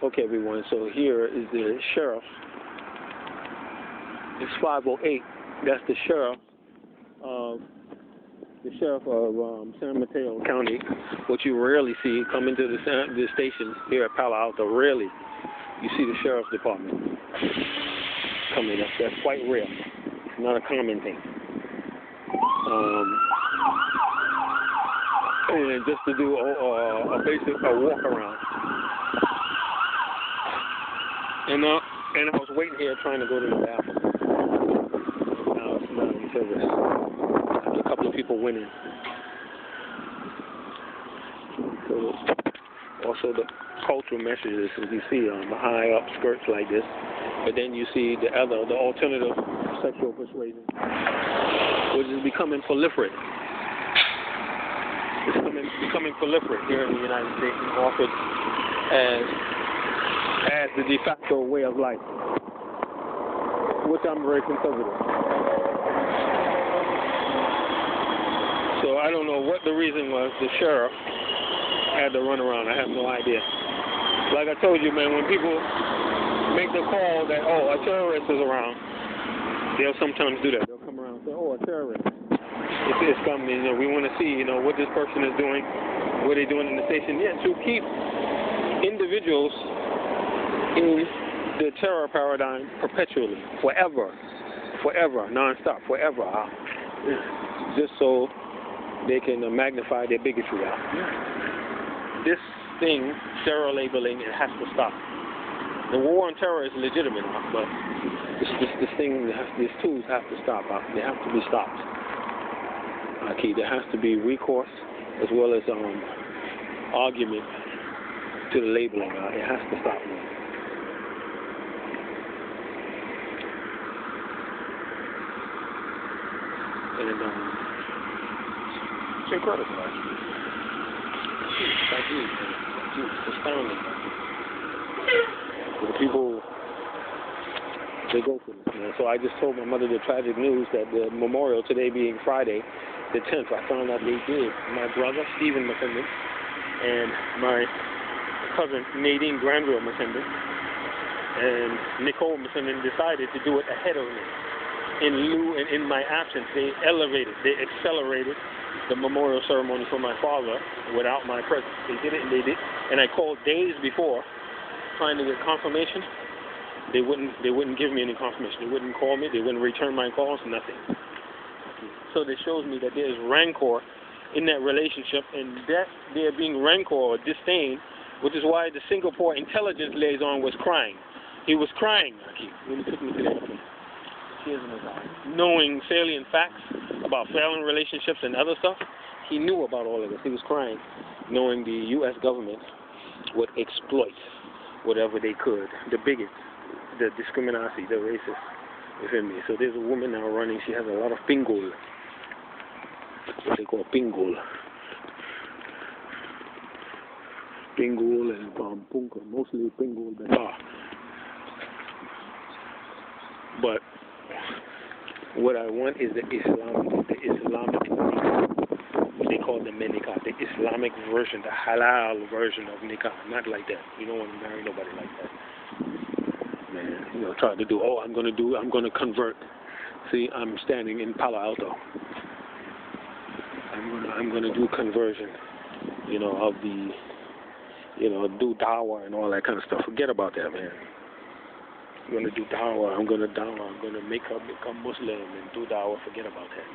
Okay, everyone, so here is the sheriff. It's 508. That's the sheriff of San Mateo County. What you rarely see come into the station here at Palo Alto. Rarely you see the sheriff's department coming up. That's quite rare. It's not a common thing. And just to do a basic walk around. And I was waiting here trying to go to the bathroom. Now it's not in service. After a couple of people went in. So also the cultural messages, as you see, the high up skirts like this. But then you see the alternative sexual persuasion, which is becoming proliferate. It's becoming proliferate here in the United States and offered as the de facto way of life, which I'm very conservative. So I don't know what the reason was the sheriff had to run around. I have no idea. Like I told you, man, when people make the call that, oh, a terrorist is around, they'll sometimes do that. They'll come around and say, oh, a terrorist. It's coming, we want to see, what this person is doing, what they're doing in the station. Yeah, to keep individuals in the terror paradigm perpetually, forever, non-stop, forever, just so they can magnify their bigotry out. This thing, terror labeling, it has to stop. The war on terror is legitimate, but these tools have to stop. They have to be stopped. There has to be recourse as well as argument to the labeling. It has to stop. And it's incredible. It's astounding. The people, they go for this. So I just told my mother the tragic news that the memorial today being Friday, the 10th, I found out they did. My brother, Stephen McKendon, and my cousin, Nadine Granville McKendon, and Nicole McKendon decided to do it ahead of me. In lieu and in my absence, they accelerated the memorial ceremony for my father without my presence. They did it, and I called days before trying to get confirmation. They wouldn't give me any confirmation. They wouldn't call me. They wouldn't return my calls. Nothing. So that shows me that there is rancor in that relationship, and that there being rancor or disdain, which is why the Singapore intelligence liaison was crying. He was crying, when he took me to that place. Tears in his eyes. Knowing salient facts about failing relationships and other stuff, he knew about all of this. He was crying, knowing the U.S. government would exploit whatever they could, the bigots, the discriminacy, the racists within me. So there's a woman now running. She has a lot of pingol. What they call pingol. Pingol and punka, mostly pingol. But what I want is the Islamic nikah. What they call the menikah, the Islamic version, the halal version of nikah. Not like that. You don't want to marry nobody like that. Man, trying to do, I'm going to convert. See, I'm standing in Palo Alto. I'm going to do conversion, of the, do dawah and all that kind of stuff. Forget about that, man. I'm going to do dawah. I'm going to make her become Muslim and do dawah. Forget about that.